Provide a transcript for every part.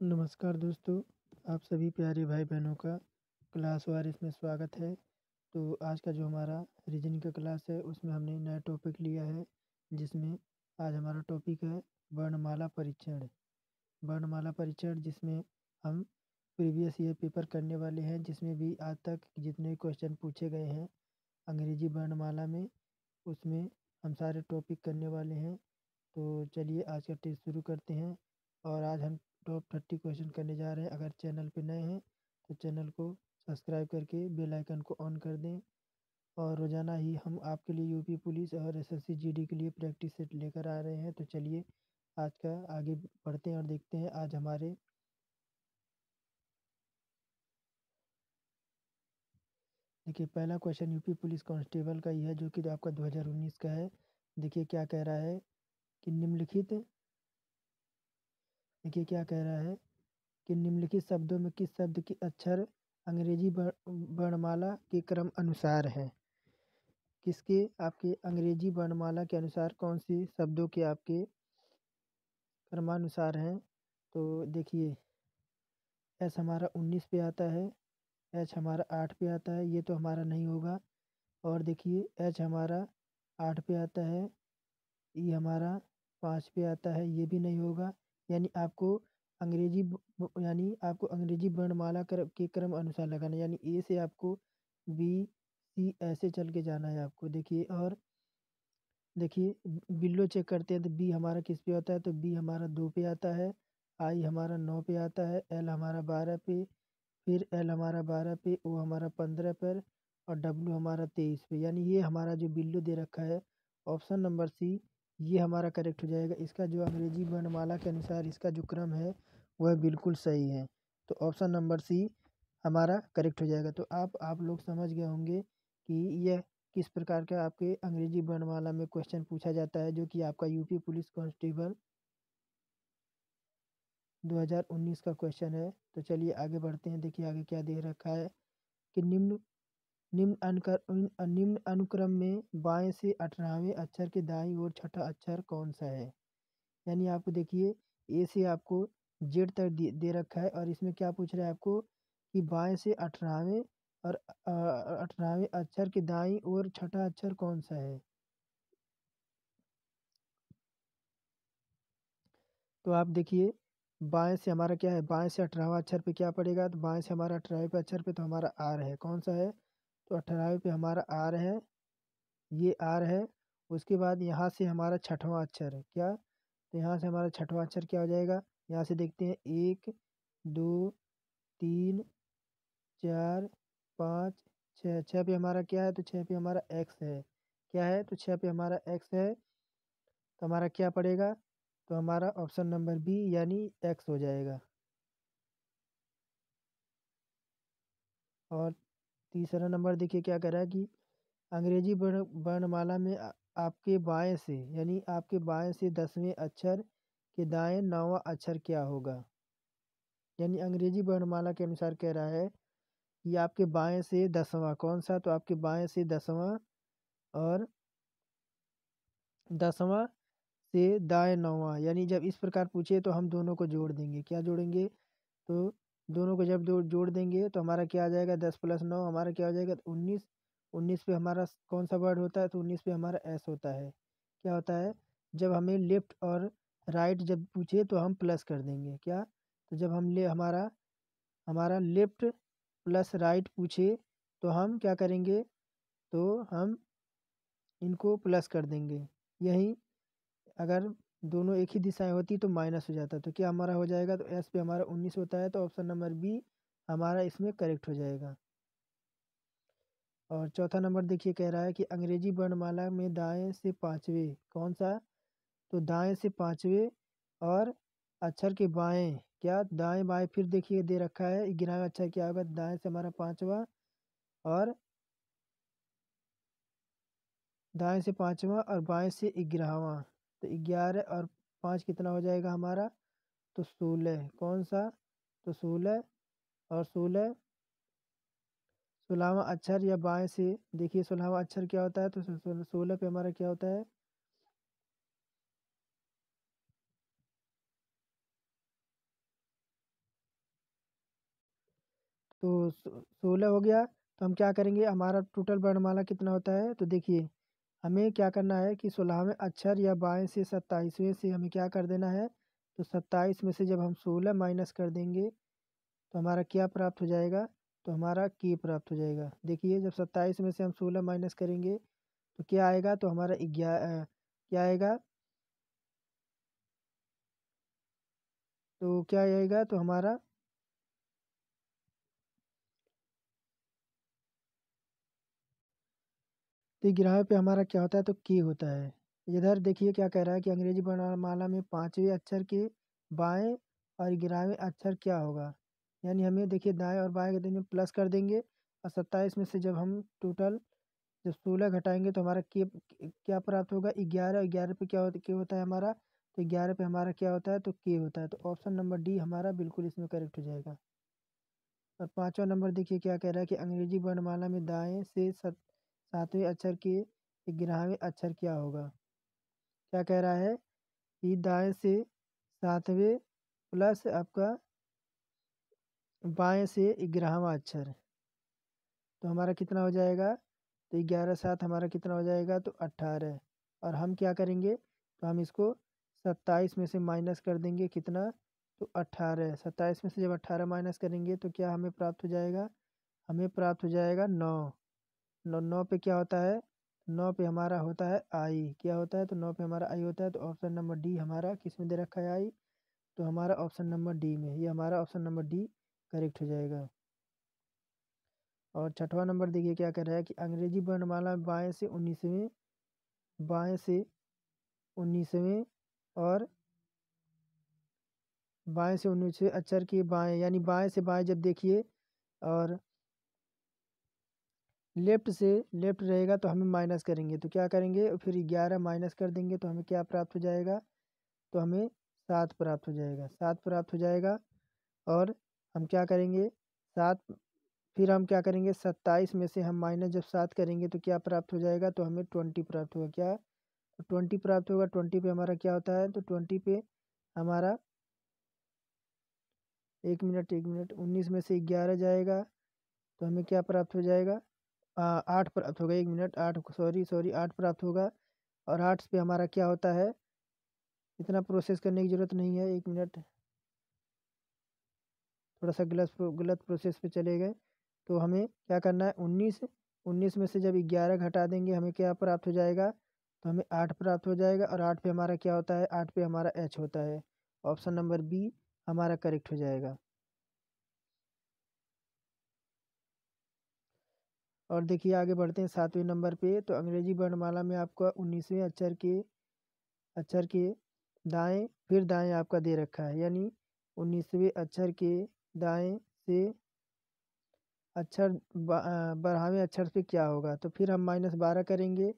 नमस्कार दोस्तों, आप सभी प्यारे भाई बहनों का क्लास वार इसमें स्वागत है। तो आज का जो हमारा रीजनिंग का क्लास है उसमें हमने नया टॉपिक लिया है, जिसमें आज हमारा टॉपिक है वर्णमाला परीक्षण। वर्णमाला परीक्षण जिसमें हम प्रीवियस ईयर पेपर करने वाले हैं, जिसमें भी आज तक जितने क्वेश्चन पूछे गए हैं अंग्रेजी वर्णमाला में, उसमें हम सारे टॉपिक करने वाले हैं। तो चलिए आज का टेस्ट शुरू करते हैं। और आज हम टॉप 30 क्वेश्चन करने जा रहे हैं। अगर चैनल पे नए हैं तो चैनल को सब्सक्राइब करके बेल आइकन को ऑन कर दें। और रोज़ाना ही हम आपके लिए यूपी पुलिस और एसएससी जीडी के लिए प्रैक्टिस सेट लेकर आ रहे हैं। तो चलिए आज का आगे बढ़ते हैं और देखते हैं आज हमारे। देखिए पहला क्वेश्चन यूपी पुलिस कांस्टेबल का ही है, जो कि आपका 2019 का है। देखिए क्या कह रहा है कि निम्नलिखित देखिए क्या कह रहा है कि निम्नलिखित शब्दों में किस शब्द के अक्षर अंग्रेजी वर्णमाला के क्रम अनुसार है। किसके आपके अंग्रेजी वर्णमाला के अनुसार कौन सी शब्दों के आपके क्रमानुसार हैं। तो देखिए एस हमारा 19 पे आता है, एच हमारा 8 पे आता है, ये तो हमारा नहीं होगा। और देखिए एच हमारा 8 पे आता है, ई हमारा 5 पे आता है, ये भी नहीं होगा। यानी आपको अंग्रेजी वर्णमाला के क्रम अनुसार लगाना, यानी ए से आपको बी सी ऐसे चल के जाना है आपको। देखिए और देखिए बिल्लो चेक करते हैं तो बी हमारा किस पे आता है, तो बी हमारा 2 पे आता है, आई हमारा 9 पे आता है, एल हमारा 12 पे, फिर एल हमारा 12 पे, ओ हमारा 15 पर, और डब्लू हमारा 23 पे। यानी ये हमारा जो बिल्लो दे रखा है ऑप्शन नंबर सी, ये हमारा करेक्ट हो जाएगा। इसका जो अंग्रेजी वर्णमाला के अनुसार इसका जो क्रम है वह बिल्कुल सही है। तो ऑप्शन नंबर सी हमारा करेक्ट हो जाएगा। तो आप लोग समझ गए होंगे कि यह किस प्रकार का आपके अंग्रेजी वर्णमाला में क्वेश्चन पूछा जाता है, जो कि आपका यूपी पुलिस कांस्टेबल 2019 का क्वेश्चन है। तो चलिए आगे बढ़ते हैं। देखिए आगे क्या दे रखा है कि निम्न अनुक्रम में बाएं से 18वें अक्षर के दाईं ओर छठा अक्षर कौन सा है। यानी आपको देखिए ए से आपको जेड तक दे रखा है, और इसमें क्या पूछ रहा है आपको कि बाएं से 18वें और 18वें अक्षर के दाईं ओर छठा अक्षर कौन सा है। तो आप देखिए बाएं से हमारा क्या है, बाएं से 18वां अक्षर पे क्या पड़ेगा, तो बाएं से हमारा 18वें पे अक्षर पे तो हमारा आर है, कौन सा है, तो 18वें पे हमारा आर है, ये आर है। उसके बाद यहाँ से हमारा छठवां अक्षर है क्या, तो यहाँ से हमारा छठवां अक्षर क्या हो जाएगा। यहाँ से देखते हैं 1 2 3 4 5 6, 6 पे हमारा क्या है, तो 6 पे हमारा एक्स है, क्या है, तो 6 पे हमारा एक्स है। तो हमारा क्या पड़ेगा, तो हमारा ऑप्शन नंबर बी यानी एक्स हो जाएगा। और तीसरा नंबर देखिए क्या कह रहा है कि अंग्रेजी वर्णमाला में आपके बाएं से, यानी आपके बाएं से 10वें अक्षर के दाएं 9वां अक्षर क्या होगा। यानी अंग्रेजी वर्णमाला के अनुसार कह रहा है कि आपके बाएं से 10वां कौन सा, तो आपके बाएं से 10वां और 10वां से दाएं 9वां। यानी जब इस प्रकार पूछे तो हम दोनों को जोड़ देंगे, क्या जोड़ेंगे, तो दोनों को जब जोड़ देंगे तो हमारा क्या आ जाएगा, 10 + 9 हमारा क्या हो जाएगा, 19। 19 पे हमारा कौन सा वर्ड होता है, तो 19 पे हमारा एस होता है। क्या होता है, जब हमें लेफ्ट और राइट जब पूछे तो हम प्लस कर देंगे क्या, तो जब हम ले हमारा हमारा लेफ्ट प्लस राइट पूछे तो हम क्या करेंगे, तो हम इनको प्लस कर देंगे। यही अगर दोनों एक ही दिशाएं होती तो माइनस हो जाता, तो क्या हमारा हो जाएगा, तो एस पे हमारा 19 होता है, तो ऑप्शन नंबर बी हमारा इसमें करेक्ट हो जाएगा। और चौथा नंबर देखिए कह रहा है कि अंग्रेजी वर्णमाला में दाएं से पांचवें कौन सा, तो दाएं से पांचवें और अक्षर के बाएं क्या, दाएं बाएं फिर देखिए दे रखा है 11वां अक्षर क्या होगा, दाएं से हमारा पांचवा और दाएं से पांचवा और बाएं से 11वां, तो 11 और 5 कितना हो जाएगा हमारा, तो 16 कौन सा, तो 16। और 16वां अक्षर या बाएं से देखिए 16वां अक्षर क्या होता है, तो 16 पे हमारा क्या होता है, तो 16 हो गया। तो हम क्या करेंगे, हमारा टोटल वर्णमाला कितना होता है, तो देखिए हमें क्या करना है कि 16वें अक्षर या बाएं से 27वें से हमें क्या कर देना है। तो 27 में से जब हम 16 माइनस कर देंगे तो हमारा क्या प्राप्त हो जाएगा, तो हमारा के प्राप्त हो जाएगा। देखिए जब 27 में से हम 16 माइनस करेंगे तो क्या आएगा, तो हमारा 11 क्या आएगा, तो क्या आएगा, तो हमारा तो 11वें पे हमारा क्या होता है, तो के होता है। इधर देखिए क्या कह रहा है कि अंग्रेजी वर्णमाला में 5वें अक्षर के बाएं और 11वें अक्षर क्या होगा। यानी हमें देखिए दाएं और बाएं के दिन में प्लस कर देंगे, और 27 में से जब हम टोटल जब 16 घटाएंगे तो हमारा के क्या प्राप्त होगा, 11। 11 पे क्या होता है हमारा, तो 11 पे हमारा क्या होता है, तो के होता है। तो ऑप्शन नंबर डी हमारा बिल्कुल इसमें करेक्ट हो जाएगा। और पांचवा नंबर देखिए क्या कह रहा है कि अंग्रेजी वर्णमाला में दाएं से 7वें अक्षर के 11वें अक्षर क्या होगा। क्या कह रहा है कि दाएं से 7वें प्लस आपका बाएं से 11वां अक्षर, तो हमारा कितना हो जाएगा, तो 11 7 हमारा कितना हो जाएगा, तो 18। और हम क्या करेंगे, तो हम इसको 27 में से माइनस कर देंगे कितना, तो 18। 27 में से जब 18 माइनस करेंगे तो क्या हमें प्राप्त हो जाएगा, हमें प्राप्त हो जाएगा 9। 9 पे क्या होता है, 9 पे हमारा होता है आई, क्या होता है, तो 9 पे हमारा आई होता है। तो ऑप्शन नंबर डी हमारा किस में दे रखा है आई, तो हमारा ऑप्शन नंबर डी में, ये हमारा ऑप्शन नंबर डी करेक्ट हो जाएगा। और छठवां नंबर देखिए क्या कर रहा है कि अंग्रेजी वर्णमाला बाएं से 19वें और बाएं से 19वें अक्षर के बाएं, यानी बाएं से बाएं जब देखिए और लेफ्ट से लेफ्ट रहेगा तो हमें माइनस करेंगे, तो क्या करेंगे, फिर 11 माइनस कर देंगे तो हमें क्या प्राप्त हो जाएगा, तो हमें 7 प्राप्त हो जाएगा। 7 प्राप्त हो जाएगा। और हम क्या करेंगे, 7 फिर हम क्या करेंगे, 27 में से हम माइनस जब 7 करेंगे तो क्या प्राप्त हो जाएगा, तो हमें 20 प्राप्त होगा। क्या, तो 20 प्राप्त होगा। 20 पे हमारा क्या होता है, तो 20 पे हमारा 1 मिनट 19 में से 11 जाएगा तो हमें क्या प्राप्त हो जाएगा, 8 प्राप्त होगा। 1 मिनट 8, सॉरी 8 प्राप्त होगा। और 8 पे हमारा क्या होता है, इतना प्रोसेस करने की ज़रूरत नहीं है। 1 मिनट, थोड़ा सा गलत प्रोसेस पे चले गए। तो हमें क्या करना है, 19 में से जब 11 घटा देंगे हमें क्या प्राप्त हो जाएगा, तो हमें 8 प्राप्त हो जाएगा। और 8 पे हमारा क्या होता है, 8 पे हमारा एच होता है। ऑप्शन नंबर बी हमारा करेक्ट हो जाएगा। और देखिए आगे बढ़ते हैं 7वें नंबर पे। तो अंग्रेजी वर्णमाला में आपका 19वें अक्षर के दाएं फिर दाएं आपका दे रखा है, यानी 19वें अक्षर के दाएं से अक्षर बारहवें अक्षर पे क्या होगा, तो फिर हम -12 करेंगे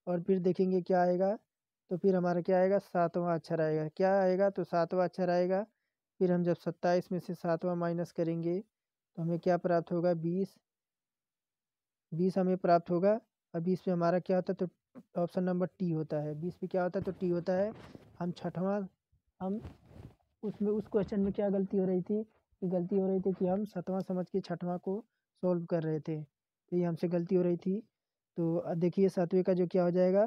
और फिर देखेंगे क्या आएगा। तो फिर हमारा क्या आएगा, 7वां अक्षर आएगा। क्या आएगा, तो 7वां अक्षर आएगा। फिर हम जब 27 में से 7वां माइनस करेंगे तो हमें क्या प्राप्त होगा, 20। 20 हमें प्राप्त होगा। और 20 पे हमारा क्या होता है, तो ऑप्शन नंबर टी होता है। 20 पे क्या होता है, तो टी होता है। हम छठवां हम उसमें उस क्वेश्चन में क्या गलती हो रही थी, कि गलती हो रही थी कि हम 7वां समझ के 6वां को सॉल्व कर रहे थे, तो ये हमसे गलती हो रही थी। तो देखिए 7वें का जो क्या हो जाएगा,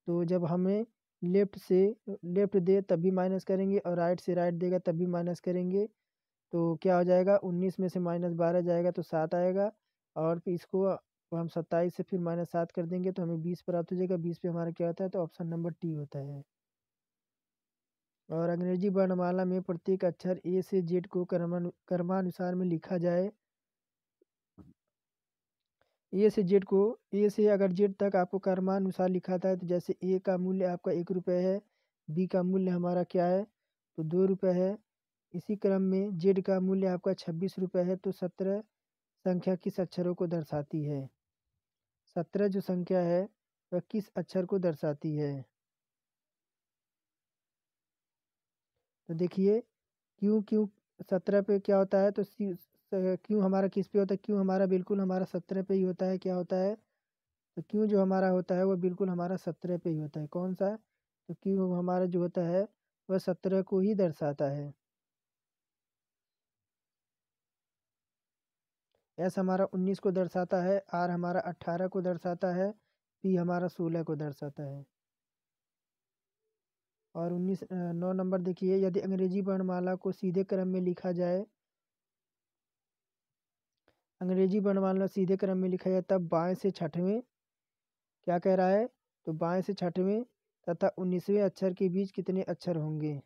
तो जब हमें लेफ्ट से लेफ्ट दे तब भी माइनस करेंगे और राइट से राइट देगा तब भी माइनस करेंगे। तो क्या हो जाएगा, 19 में से -12 जाएगा तो 7 आएगा। और फिर इसको हम 27 से फिर -7 कर देंगे तो हमें 20 प्राप्त हो जाएगा। 20 पे हमारा क्या होता है, तो ऑप्शन नंबर टी होता है। और अंग्रेजी वर्णमाला में प्रत्येक अक्षर ए से जेड को क्रमानुसार में लिखा जाए। ए से अगर जेड तक आपको क्रमानुसार लिखा था, तो जैसे ए का मूल्य आपका 1 रुपये है, बी का मूल्य हमारा क्या है, तो 2 रुपये है। इसी क्रम में जेड का मूल्य आपका 26 रुपये है। तो 17 संख्या किस अक्षरों को दर्शाती है, 17 जो संख्या है वह किस अक्षर को दर्शाती है। तो देखिए क्यों क्यों 17 पे क्या होता है, तो क्यों हमारा किस पे होता है, क्यों हमारा बिल्कुल हमारा 17 पे ही होता है। क्या होता है, तो क्यों जो हमारा होता है वो बिल्कुल हमारा 17 पे ही होता है। कौन सा, तो क्यों हमारा जो होता है वह 17 को ही दर्शाता है। एस हमारा 19 को दर्शाता है, आर हमारा 18 को दर्शाता है, पी हमारा 16 को दर्शाता है। और 9 नंबर देखिए, यदि अंग्रेजी वर्णमाला को सीधे क्रम में लिखा जाए, अंग्रेजी वर्णमाला सीधे क्रम में लिखा जाए तब बाएं से छठवें, क्या कह रहा है, तो बाएं से छठवें तथा 19वें अक्षर के बीच कितने अक्षर होंगे।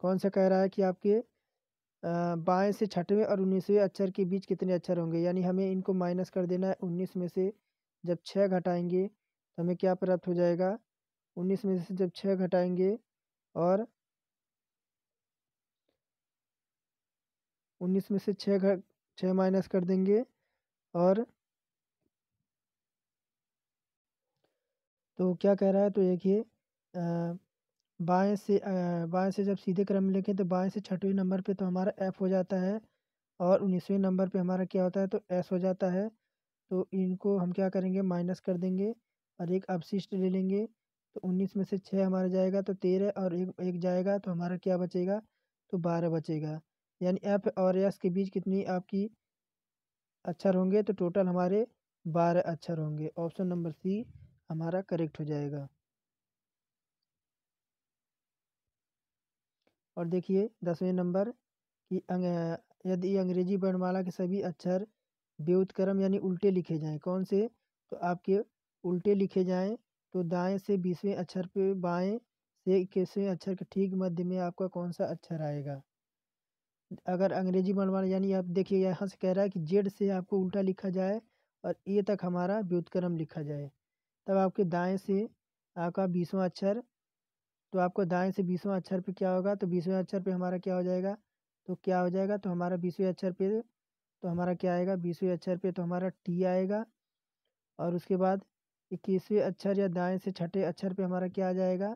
कौन सा कह रहा है कि आपके बाएं से छठवें और 19वें अक्षर के बीच कितने अक्षर होंगे, यानी हमें इनको माइनस कर देना है। 19 में से जब 6 घटाएंगे तो हमें क्या प्राप्त हो जाएगा, 19 में से जब 6 घटाएंगे और 19 में से 6 माइनस कर देंगे, और तो क्या कह रहा है, तो देखिए बाएं से जब सीधे क्रम में लिखें तो बाएं से छठवें नंबर पे तो हमारा एफ हो जाता है, और 19वें नंबर पे हमारा क्या होता है, तो एस हो जाता है। तो इनको हम क्या करेंगे, माइनस कर देंगे और एक अवशिष्ट ले लेंगे। तो 19 में से 6 हमारा जाएगा तो 13, और एक जाएगा तो हमारा क्या बचेगा, तो 12 बचेगा। यानी एफ और एस के बीच कितनी आपकी अक्षर होंगे, तो टोटल हमारे 12 अक्षर होंगे। ऑप्शन नंबर सी हमारा करेक्ट हो जाएगा। और देखिए 10वें नंबर कि यदि अंग्रेजी वर्णमाला के सभी अक्षर व्युत्क्रम यानी उल्टे लिखे जाएं, कौन से, तो आपके उल्टे लिखे जाएं, तो दाएं से 20वें अक्षर पे बाएं से 21वें अक्षर के ठीक मध्य में आपका कौन सा अक्षर आएगा। अगर अंग्रेजी वर्णमाला यानी आप देखिए यहाँ से कह रहा है कि जेड से आपको उल्टा लिखा जाए और ए तक हमारा व्युत्क्रम लिखा जाए, तब आपके दाएं से आपका 20वां अक्षर, तो आपको दाएं से 20वां अक्षर पे क्या होगा, तो 20वें अक्षर पे हमारा क्या हो जाएगा, तो क्या हो जाएगा, तो हमारा 20वें अक्षर पे तो हमारा क्या आएगा, 20वें अक्षर पे तो हमारा टी आएगा। और उसके बाद 21वें अक्षर या दाएं से छठे अक्षर पे हमारा क्या आ जाएगा,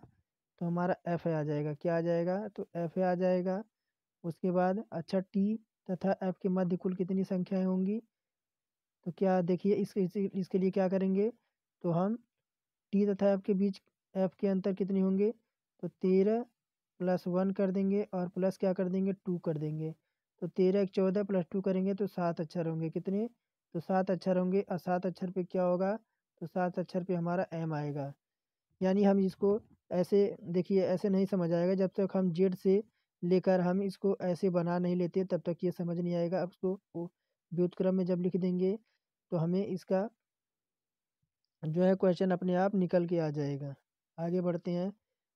तो हमारा एफ आ जाएगा। क्या आ जाएगा, तो एफ आ जाएगा। उसके बाद अक्षर टी तथा एफ के मध्य कुल कितनी संख्याएं होंगी, तो क्या देखिए इसके लिए क्या करेंगे, तो हम टी तथा एफ के बीच एफ के अंतर कितने होंगे, तो 13 प्लस 1 कर देंगे और प्लस क्या कर देंगे, 2 कर देंगे। तो 13 एक 14 प्लस 2 करेंगे तो 7 अक्षर होंगे, कितने, तो 7 अक्षर होंगे। और 7 अक्षर पे क्या होगा, तो 7 अक्षर पे हमारा एम आएगा। यानी हम इसको ऐसे देखिए, ऐसे नहीं समझ आएगा जब तक हम जेड से लेकर हम इसको ऐसे बना नहीं लेते, तब तक ये समझ नहीं आएगा। अब इसको व्युत्क्रम में जब लिख देंगे तो हमें इसका जो है क्वेश्चन अपने आप निकल के आ जाएगा। आगे बढ़ते हैं।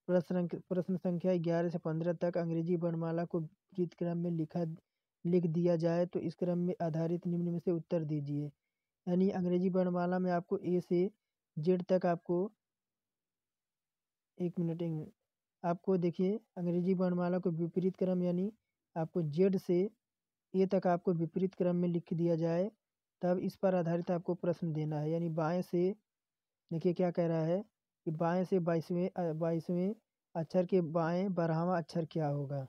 प्रश्न संख्या 11 से 15 तक अंग्रेजी वर्णमाला को विपरीत क्रम में लिख दिया जाए तो इस क्रम में आधारित निम्न में से उत्तर दीजिए। यानी अंग्रेजी वर्णमाला में आपको ए से जेड तक आपको, एक मिनट आपको देखिए अंग्रेजी वर्णमाला को विपरीत क्रम यानी आपको जेड से ए तक आपको विपरीत क्रम में लिख दिया जाए, तब इस पर आधारित आपको प्रश्न देना है। यानी बाएं से देखिए क्या कह रहा है कि बाएं से 22वें अक्षर के बाएं 12वां अक्षर क्या होगा।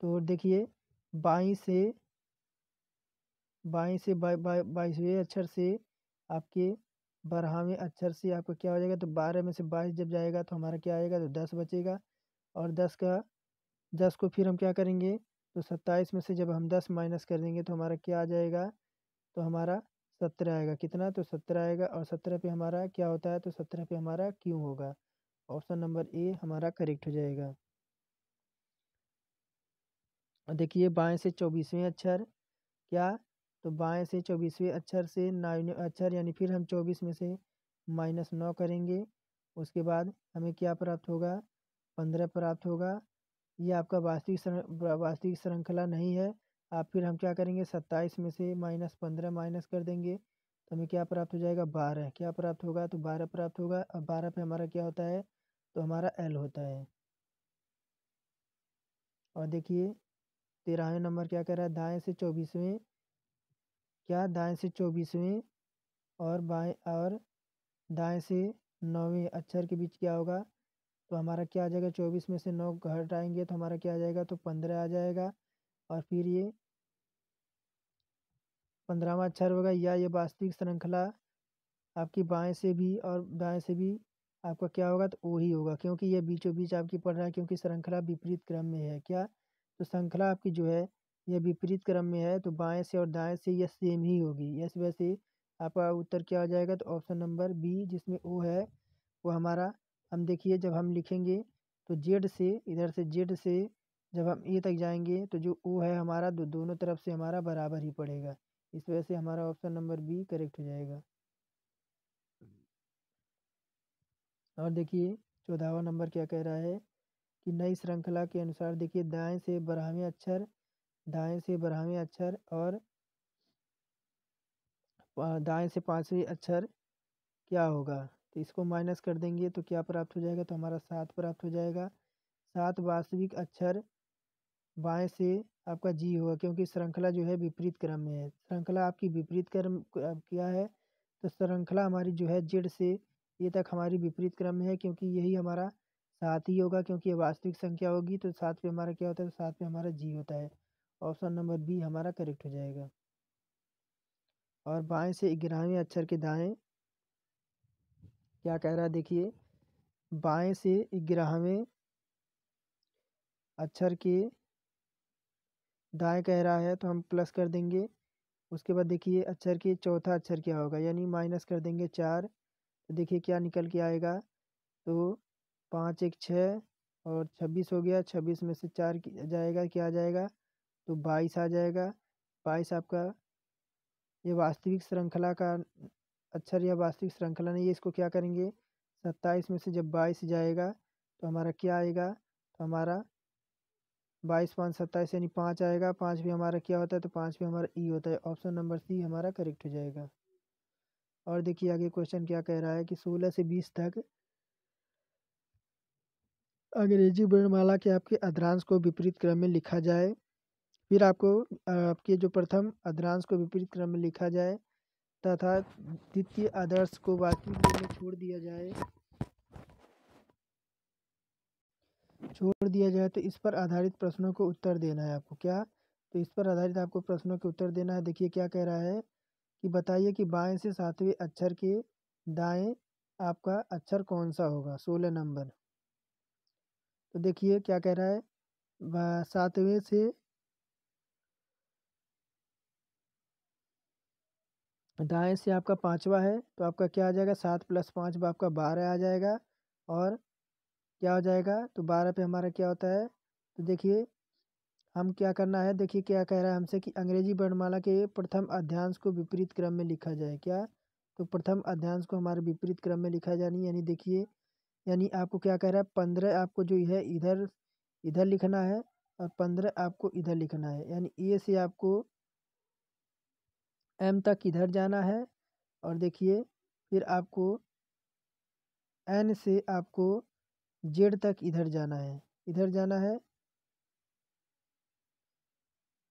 तो देखिए बाईं से 22वें अक्षर से आपके 12वें अक्षर से आपका क्या हो जाएगा, तो 12 में से 22 जब जाएगा तो हमारा क्या आएगा, तो 10 बचेगा। और 10 को फिर हम क्या करेंगे, तो 27 में से जब हम 10 माइनस कर देंगे तो हमारा क्या आ जाएगा, तो हमारा 17 आएगा। कितना, तो 17 आएगा। और 17 पे हमारा क्या होता है, तो 17 पे हमारा क्यों होगा। ऑप्शन नंबर ए हमारा करेक्ट हो जाएगा। और देखिए बाएं से 24वें अक्षर क्या, तो बाएं से 24वें अक्षर से 9वें अक्षर, यानी फिर हम 24 में से -9 करेंगे। उसके बाद हमें क्या प्राप्त होगा, 15 प्राप्त होगा। ये आपका वास्तविक श्रृंखला नहीं है। आप फिर हम क्या करेंगे, 27 में से -15 माइनस कर देंगे तो हमें क्या प्राप्त हो जाएगा, 12। क्या प्राप्त होगा, तो 12 प्राप्त होगा। और 12 पे हमारा क्या होता है, तो हमारा एल होता है। और देखिए 13वें नंबर क्या कह रहा है, दाएं से 24वें और बाएं और दाएं से 9वें अक्षर के बीच क्या होगा, तो हमारा क्या आ जाएगा, 24 में से 9 घटाएंगे तो हमारा क्या आ जाएगा, तो 15 आ जाएगा। और फिर ये 15वां अक्षर होगा, या ये वास्तविक श्रृंखला आपकी बाएं से भी और दाएं से भी आपका क्या होगा, तो ओ ही होगा, क्योंकि ये बीचों बीच आपकी पढ़ रहा है, क्योंकि श्रृंखला विपरीत क्रम में है। क्या, तो श्रृंखला आपकी जो है यह विपरीत क्रम में है, तो बाएं से और दाएं से यह सेम ही होगी। इस वजह से आपका उत्तर क्या हो जाएगा, तो ऑप्शन नंबर बी जिसमें ओ है वो हमारा, हम देखिए जब हम लिखेंगे तो जेड से, इधर से जेड से जब हम ए तक जाएंगे तो जो ओ है हमारा दोनों तरफ से हमारा बराबर ही पड़ेगा। इस वजह से हमारा ऑप्शन नंबर बी करेक्ट हो जाएगा। और देखिए 14वां नंबर क्या कह रहा है कि नई श्रृंखला के अनुसार देखिए दाएं से 12वें अक्षर, दाएं से 12वें अक्षर और दाएं से 5वें अक्षर क्या होगा, तो इसको माइनस कर देंगे तो क्या प्राप्त हो जाएगा, तो हमारा 7 प्राप्त हो जाएगा। 7 वास्तविक अक्षर बाएं से आपका जी होगा, क्योंकि श्रृंखला जो है विपरीत क्रम में है। श्रृंखला आपकी विपरीत क्रम क्या है, तो श्रृंखला हमारी जो है जेड से ये तक हमारी विपरीत क्रम में है, क्योंकि यही हमारा 7 ही होगा, क्योंकि ये वास्तविक संख्या होगी। तो 7 पे हमारा क्या होता है, तो 7 पे हमारा जी होता है। ऑप्शन नंबर बी हमारा करेक्ट हो जाएगा। और बाएं से 11वें अक्षर के दाएं क्या कह रहा है, देखिए बाएं से 11वें अक्षर के दाएं कह रहा है, तो हम प्लस कर देंगे। उसके बाद देखिए अक्षर के चौथा अक्षर क्या होगा, यानी माइनस कर देंगे 4। तो देखिए क्या निकल के आएगा, तो 5 1 6 और 26 हो गया। 26 में से 4 जाएगा, क्या आ जाएगा, तो 22 आ जाएगा। 22 आपका ये वास्तविक श्रृंखला का अक्षर या वास्तविक श्रृंखला नहीं है, इसको क्या करेंगे, 27 में से जब 22 जाएगा तो हमारा क्या आएगा, तो हमारा 22 5 27 यानी 5 आएगा। 5 भी हमारा क्या होता है, तो 5 भी हमारा ई होता है। ऑप्शन नंबर सी हमारा करेक्ट हो जाएगा। और देखिए आगे क्वेश्चन क्या कह रहा है कि 16 से 20 तक अंग्रेजी वर्णमाला के आपके अक्षरांश को विपरीत क्रम में लिखा जाए। फिर आपको आपके जो प्रथम अक्षरांश को विपरीत क्रम में लिखा जाए तथा द्वितीय आदर्श को वास्तविक रूप में छोड़ दिया जाए तो इस पर आधारित प्रश्नों को उत्तर देना है आपको। क्या, तो इस पर आधारित आपको प्रश्नों के उत्तर देना है। देखिए क्या कह रहा है कि बताइए कि बाएं से 7वें अक्षर के दाएं आपका अक्षर कौन सा होगा, 16 नंबर। तो देखिए क्या कह रहा है, 7वें से दाएं से आपका 5वां है, तो आपका क्या आ जाएगा, 7 + 5 आपका 12 आ जाएगा। और क्या हो जाएगा, तो 12 पे हमारा क्या होता है, तो देखिए हम क्या करना है, देखिए क्या कह रहा है हमसे कि अंग्रेजी वर्णमाला के प्रथम अध्यांश को विपरीत क्रम में लिखा जाए। क्या, तो प्रथम अध्यांश को हमारे विपरीत क्रम में लिखा जानी, यानी देखिए यानी आपको क्या कह रहा है, 15 आपको जो है इधर इधर लिखना है और 15 आपको इधर लिखना है। यानी ए से आपको एम तक इधर जाना है, और देखिए फिर आपको एन से आपको जेड तक इधर जाना है, इधर जाना है,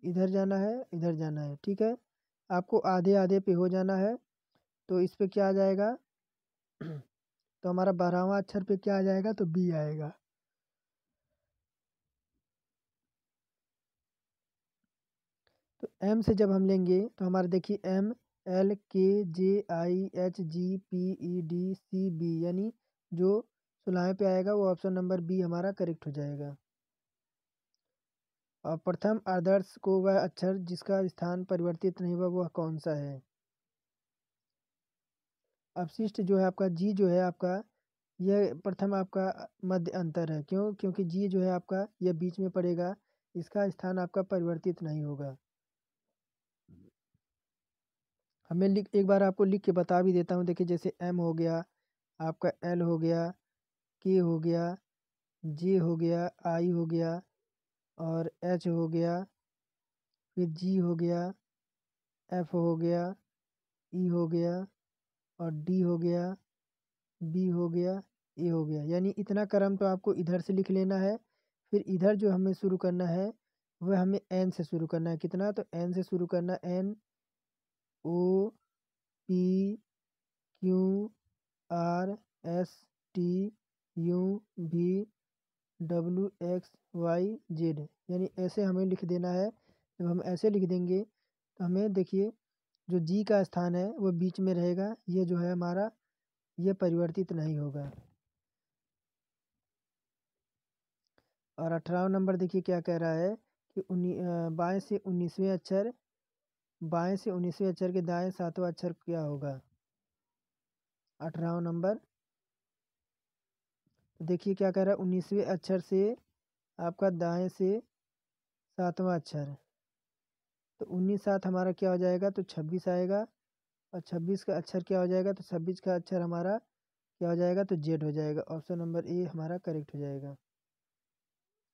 इधर जाना है, इधर जाना है। ठीक है, आपको आधे आधे पे हो जाना है। तो इस पे क्या आ जाएगा तो हमारा 12वां अक्षर पे क्या आ जाएगा, तो बी आएगा। तो एम से जब हम लेंगे तो हमारा देखिए M L K J I H G P E D C B, यानी जो सुलाहे पे आएगा वो ऑप्शन नंबर बी हमारा करेक्ट हो जाएगा। और प्रथम आदर्श को वह अक्षर जिसका स्थान परिवर्तित नहीं हुआ वह कौन सा है। अपशिष्ट जो है आपका जी जो है आपका यह प्रथम आपका मध्य अंतर है। क्यों, क्योंकि जी जो है आपका यह बीच में पड़ेगा, इसका स्थान आपका परिवर्तित नहीं होगा। हमें लिख एक बार आपको लिख के बता भी देता हूँ। देखिए जैसे एम हो गया, आपका एल हो गया, के हो गया, जे हो गया, आई हो गया और एच हो गया, फिर जी हो गया, एफ हो गया, ई हो गया और डी हो गया, बी हो गया, ए हो गया। यानी इतना क्रम तो आपको इधर से लिख लेना है। फिर इधर जो हमें शुरू करना है वह हमें एन से शुरू करना है। कितना, तो एन से शुरू करना, N O P Q R S T U V W X Y Z, यानी ऐसे हमें लिख देना है। जब हम ऐसे लिख देंगे तो हमें देखिए जो जी का स्थान है वो बीच में रहेगा, ये जो है हमारा ये परिवर्तित नहीं होगा। और 18वां नंबर देखिए क्या कह रहा है कि बाएं से 19वें अक्षर, बाएं से 19वें अक्षर के दाएं 7वां अक्षर क्या होगा? 18वां नंबर। तो देखिए क्या कह रहा है, 19वें अक्षर से आपका दाएं से 7वां अक्षर, तो 19 7 हमारा क्या हो जाएगा? तो 26 आएगा। और 26 का अक्षर क्या हो जाएगा? तो 26 का अक्षर हमारा क्या हो जाएगा? तो जेड हो जाएगा। ऑप्शन नंबर ए हमारा करेक्ट हो जाएगा।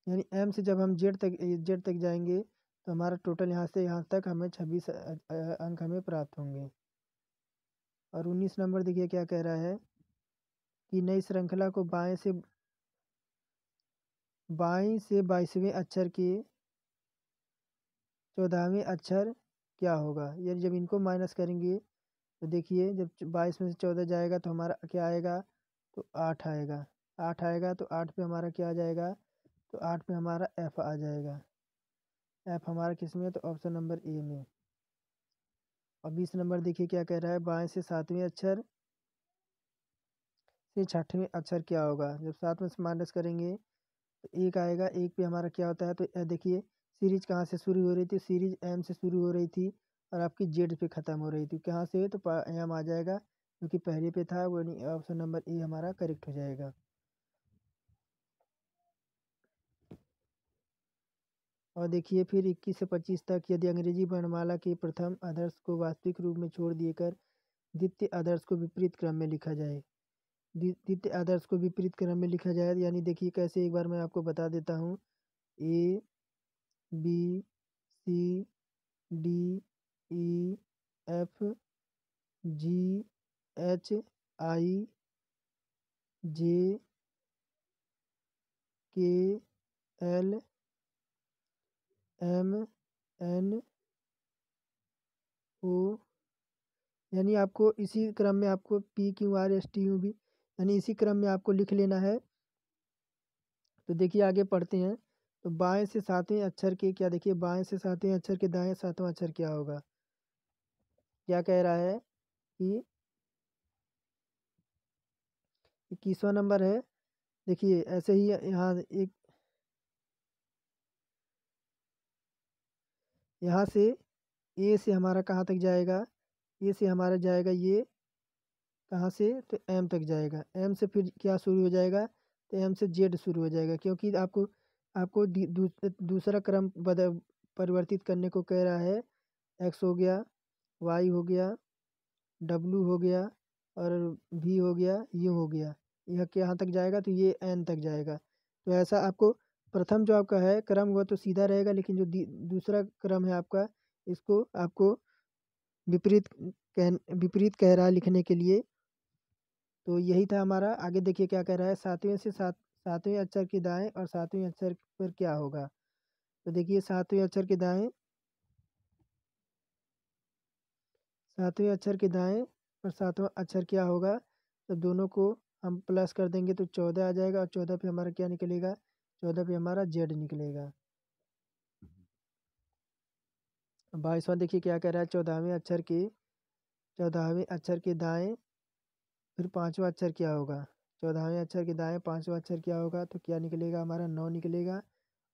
यानी एम से जब हम जेड तक जाएंगे तो हमारा टोटल यहाँ से यहाँ तक हमें 26 अंक हमें प्राप्त होंगे। और 19 नंबर देखिए क्या कह रहा है कि नई श्रृंखला को बाएं से 22वें अक्षर के 14वें अक्षर क्या होगा? यानी जब इनको माइनस करेंगे तो देखिए जब 22 में से 14 जाएगा तो हमारा क्या आएगा? तो 8 आएगा। 8 आएगा तो 8 पे हमारा क्या आ जाएगा? तो 8 पे हमारा एफ आ जाएगा। एफ हमारा किस में? तो ऑप्शन नंबर ए में। और 20 नंबर देखिए क्या कह रहा है, बाएं से 7वें अक्षर से 6ठवें अक्षर क्या होगा? जब 7 में से माइनस करेंगे तो 1 आएगा। 1 पे हमारा क्या होता है? तो देखिए सीरीज कहाँ से शुरू हो रही थी? सीरीज एम से शुरू हो रही थी और आपकी जेड पे ख़त्म हो रही थी। कहाँ से? तो एम आ जाएगा, क्योंकि पहले पे था वो। ऑप्शन नंबर ए हमारा करेक्ट हो जाएगा। और देखिए फिर 21 से 25 तक, यदि अंग्रेजी वर्णमाला के प्रथम आदर्श को वास्तविक रूप में छोड़ दिए द्वितीय आदर्श को विपरीत क्रम में लिखा जाए। द्वितीय आदर्श को विपरीत क्रम में लिखा जाए यानी देखिए कैसे, एक बार मैं आपको बता देता हूँ। A B C D E F G H I J K L M N O, यानी आपको इसी क्रम में आपको P Q R S T you भी, यानी इसी क्रम में आपको लिख लेना है। तो देखिए आगे पढ़ते हैं। तो बाएं से 7वें अक्षर के क्या, देखिए बाएं से 7वें अक्षर के दाएं 7वां अक्षर क्या होगा? क्या कह रहा है कि 21वां नंबर है। देखिए ऐसे ही यहाँ एक, यहाँ से ए से हमारा कहाँ तक जाएगा? ए से हमारा जाएगा ये कहाँ से? तो एम तक जाएगा। एम से फिर क्या शुरू हो जाएगा? तो एम से जेड शुरू हो जाएगा, क्योंकि आपको आपको दूसरा क्रम परिवर्तित करने को कह रहा है। एक्स हो गया, वाई हो गया, डब्लू हो गया और वी हो गया, यू हो गया। यह कहाँ तक जाएगा? तो ये एन तक जाएगा। तो ऐसा आपको प्रथम जो आपका है क्रम वह तो सीधा रहेगा, लेकिन जो दूसरा क्रम है आपका, इसको आपको विपरीत कह रहा है लिखने के लिए। तो यही था हमारा। आगे देखिए क्या कह रहा है, 7वें अक्षर के दाएं और 7वें अक्षर पर क्या होगा? तो देखिए 7वें अक्षर के दाएं और 7वां अक्षर क्या होगा? तो दोनों को हम प्लस कर देंगे तो 14 आ जाएगा। और 14 पे हमारा क्या निकलेगा? 14 पे हमारा जेड निकलेगा। 22वां देखिए क्या कह रहा है, 14वें अक्षर के दाएं फिर 5वां अक्षर क्या होगा? 14वें अक्षर के दाएं 5वां अक्षर क्या होगा? तो क्या निकलेगा? हमारा 9 निकलेगा।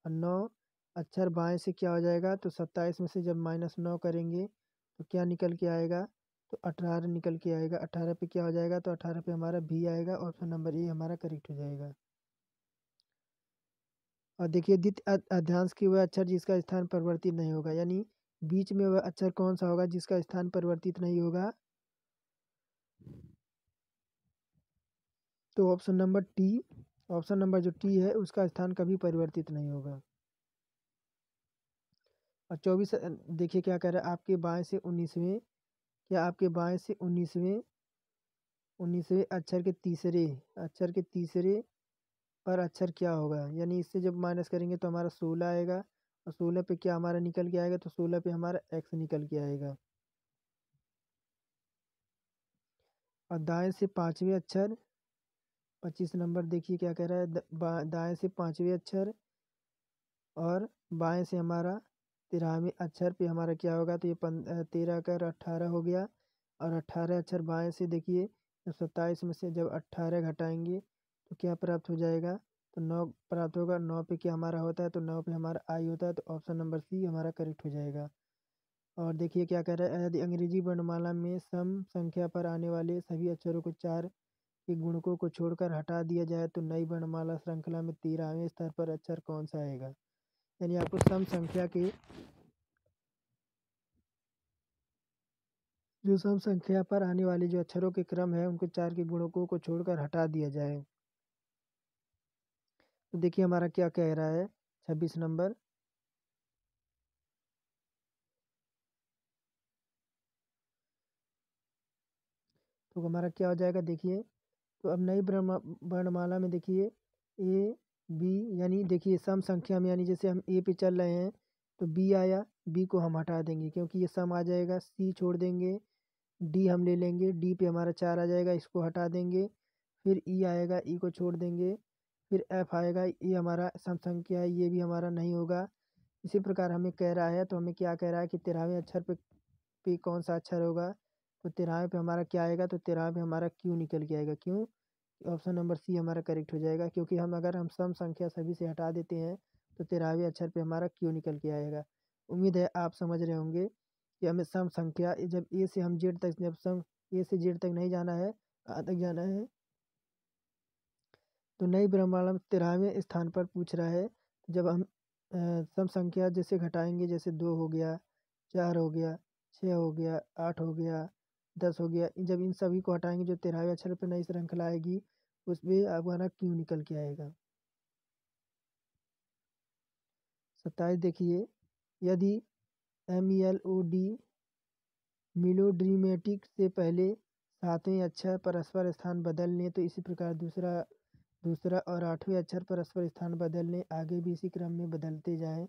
और 9 अक्षर बाएं से क्या हो जाएगा? तो 27 में से जब -9 करेंगे तो क्या निकल के आएगा? तो 18 निकल के आएगा। 18 पे क्या हो जाएगा? तो 18 पे हमारा भी आएगा। ऑप्शन नंबर ए हमारा करेक्ट हो जाएगा। और देखिए द्वितीय अध्यांश की वह अक्षर जिसका स्थान परिवर्तित नहीं होगा, यानी बीच में वह अक्षर कौन सा होगा जिसका स्थान परिवर्तित नहीं होगा? तो option number T, option number जो टी है उसका स्थान कभी परिवर्तित नहीं होगा। और 24 देखिए क्या कह रहा है, आपके बाएं से 19वें, क्या आपके बाएं से 19वें अक्षर के तीसरे पर अक्षर क्या होगा? यानी इससे जब माइनस करेंगे तो हमारा 16 आएगा। और 16 पे क्या हमारा निकल के आएगा? तो 16 पे हमारा एक्स निकल के आएगा। और दाएं से 5वें अक्षर, 25 नंबर देखिए क्या कह रहा है, दाएं से 5वें अक्षर और बाएं से हमारा 13वें अक्षर पे हमारा क्या होगा? तो ये 13 कर 18 हो गया। और 18 अक्षर बाएं से देखिए, जब 27 में से जब 18 घटाएंगे तो क्या प्राप्त हो जाएगा? तो 9 प्राप्त होगा। 9 पे क्या हमारा होता है, तो 9 पे हमारा आई होता है, तो ऑप्शन नंबर सी हमारा करेक्ट हो जाएगा। और देखिए क्या कह रहा है, यदि अंग्रेजी वर्णमाला में सम संख्या पर आने वाले सभी अक्षरों को 4 के गुणकों को छोड़कर हटा दिया जाए तो नई वर्णमाला श्रृंखला में 13वें स्तर पर अक्षर कौन सा आएगा। यानी आपको सम संख्या के जो सम संख्या पर आने वाले जो अक्षरों के क्रम है उनको 4 के गुणकों को छोड़कर हटा दिया जाए। तो देखिए हमारा क्या कह रहा है 26 नंबर, तो हमारा क्या हो जाएगा देखिए। तो अब नई वर्णमाला में देखिए ए बी, यानी देखिए सम संख्या में, यानी जैसे हम ए पे चल रहे हैं तो बी आया, बी को हम हटा देंगे क्योंकि ये सम आ जाएगा। सी छोड़ देंगे, डी हम ले लेंगे, डी पे हमारा 4 आ जाएगा, इसको हटा देंगे। फिर ई आएगा, ई को छोड़ देंगे। फिर एफ आएगा, ये हमारा सम संख्या है, ये भी हमारा नहीं होगा। इसी प्रकार हमें कह रहा है, तो हमें क्या कह रहा है कि 13वें अक्षर पे कौन सा अक्षर होगा। तो 13वें पे हमारा क्या आएगा, तो 13वें पे हमारा क्यू निकल के आएगा। क्यों, ऑप्शन नंबर सी हमारा करेक्ट हो जाएगा, क्योंकि अगर हम सम संख्या सभी से हटा देते हैं तो 13वें अक्षर पे हमारा क्यू निकल के आएगा। उम्मीद है आप समझ रहे होंगे कि हमें सम संख्या जब ए से हम जेड तक, जब सम ए से जेड तक नहीं जाना है, आ तक जाना है, तो नई ब्रह्मांड 13वें स्थान पर पूछ रहा है। जब हम सम संख्या जैसे घटाएंगे, जैसे 2 हो गया, 4 हो गया, 6 हो गया, 8 हो गया, 10 हो गया, जब इन सभी को हटाएंगे जो 13वें अक्षर पर नई श्रृंखला आएगी उसमें हमारा क्यू निकल के आएगा। 27 देखिए, यदि MELOD मिलोड्रीमेटिक से पहले 7वें अक्षर परस्पर स्थान बदल लें तो इसी प्रकार दूसरा और 8वें अक्षर परस्पर स्थान बदलने आगे भी इसी क्रम में बदलते जाएं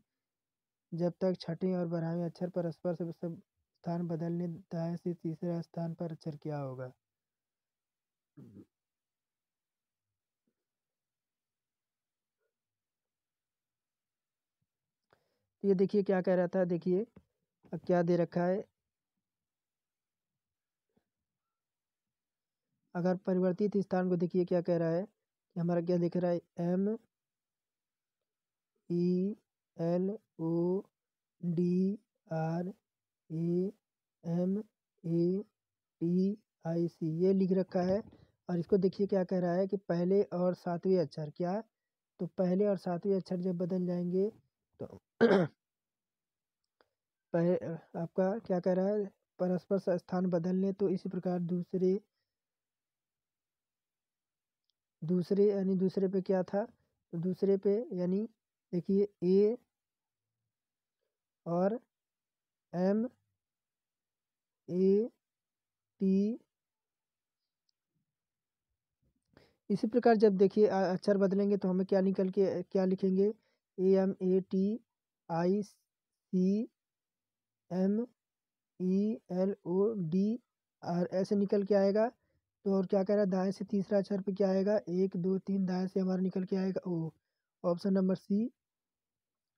जब तक छठे और 12वें अक्षर परस्पर सब स्थान बदलने दाएं से तीसरे स्थान पर अक्षर क्या होगा। तो ये देखिए क्या कह रहा था, देखिए अब क्या दे रखा है, अगर परिवर्तित स्थान को देखिए क्या कह रहा है कि हमारा क्या लिख रहा है, MELODRAMATIC ये लिख रखा है। और इसको देखिए क्या कह रहा है कि पहले और 7वें अक्षर क्या, तो पहले और 7वें अक्षर जब बदल जाएंगे तो आपका क्या कह रहा है, परस्पर स्थान बदलने, तो इसी प्रकार दूसरे यानी दूसरे पे क्या था, तो दूसरे पे यानी देखिए ए और MET, इसी प्रकार जब देखिए अक्षर बदलेंगे तो हमें क्या निकल के क्या लिखेंगे, AMATICMELOD ऐसे निकल के आएगा। तो और क्या कह रहा है, दाएं से तीसरा अक्षर पे क्या आएगा, 1 2 3 दाएं से हमारा निकल के आएगा ओ। ऑप्शन नंबर सी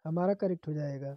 हमारा करेक्ट हो जाएगा।